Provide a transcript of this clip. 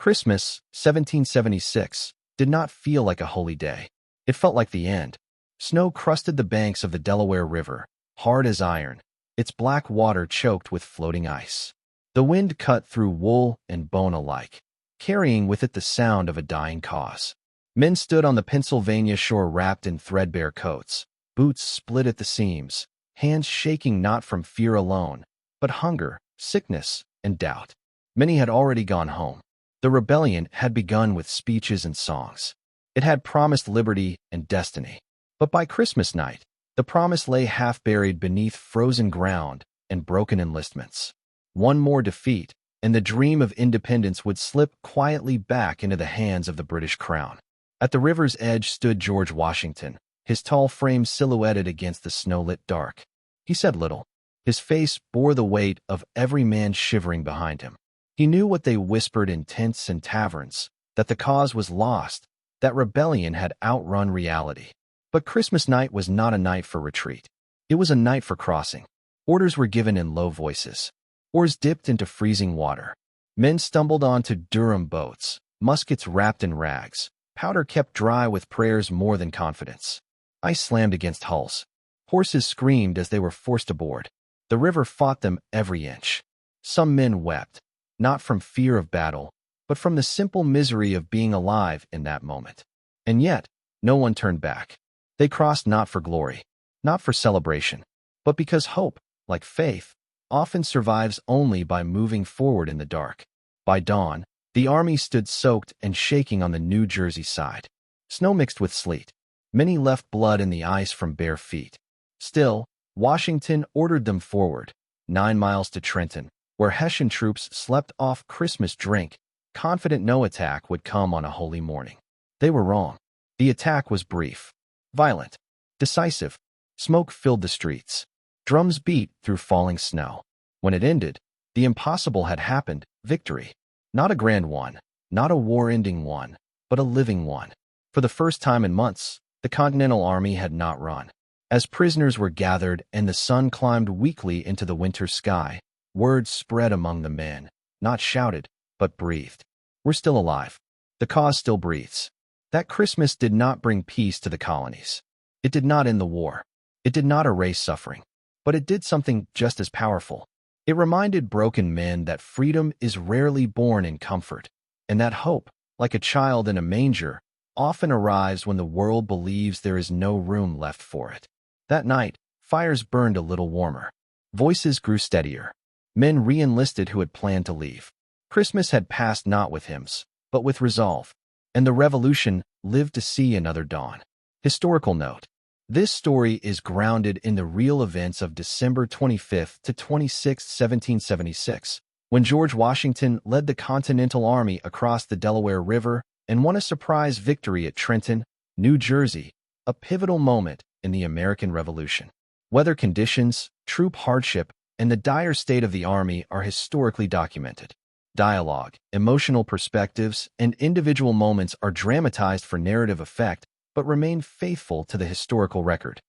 Christmas, 1776, did not feel like a holy day. It felt like the end. Snow crusted the banks of the Delaware River, hard as iron, its black water choked with floating ice. The wind cut through wool and bone alike, carrying with it the sound of a dying cause. Men stood on the Pennsylvania shore wrapped in threadbare coats, boots split at the seams, hands shaking not from fear alone, but hunger, sickness, and doubt. Many had already gone home. The rebellion had begun with speeches and songs. It had promised liberty and destiny. But by Christmas night, the promise lay half-buried beneath frozen ground and broken enlistments. One more defeat, and the dream of independence would slip quietly back into the hands of the British crown. At the river's edge stood George Washington, his tall frame silhouetted against the snow-lit dark. He said little. His face bore the weight of every man shivering behind him. He knew what they whispered in tents and taverns, that the cause was lost, that rebellion had outrun reality. But Christmas night was not a night for retreat. It was a night for crossing. Orders were given in low voices. Oars dipped into freezing water. Men stumbled onto Durham boats, muskets wrapped in rags, powder kept dry with prayers more than confidence. Ice slammed against hulls. Horses screamed as they were forced aboard. The river fought them every inch. Some men wept, not from fear of battle, but from the simple misery of being alive in that moment. And yet, no one turned back. They crossed not for glory, not for celebration, but because hope, like faith, often survives only by moving forward in the dark. By dawn, the army stood soaked and shaking on the New Jersey side. Snow mixed with sleet. Many left blood in the ice from bare feet. Still, Washington ordered them forward, 9 miles to Trenton, where Hessian troops slept off Christmas drink, confident no attack would come on a holy morning. They were wrong. The attack was brief, violent, decisive. Smoke filled the streets. Drums beat through falling snow. When it ended, the impossible had happened, victory. Not a grand one, not a war-ending one, but a living one. For the first time in months, the Continental Army had not run. As prisoners were gathered and the sun climbed weakly into the winter sky, words spread among the men, not shouted, but breathed. We're still alive. The cause still breathes. That Christmas did not bring peace to the colonies. It did not end the war. It did not erase suffering. But it did something just as powerful. It reminded broken men that freedom is rarely born in comfort, and that hope, like a child in a manger, often arrives when the world believes there is no room left for it. That night, fires burned a little warmer. Voices grew steadier. Men re-enlisted who had planned to leave. Christmas had passed not with hymns, but with resolve, and the Revolution lived to see another dawn. Historical note. This story is grounded in the real events of December 25 to 26, 1776, when George Washington led the Continental Army across the Delaware River and won a surprise victory at Trenton, New Jersey, a pivotal moment in the American Revolution. Weather conditions, troop hardship, and the dire state of the Army are historically documented. Dialogue, emotional perspectives, and individual moments are dramatized for narrative effect, but remain faithful to the historical record.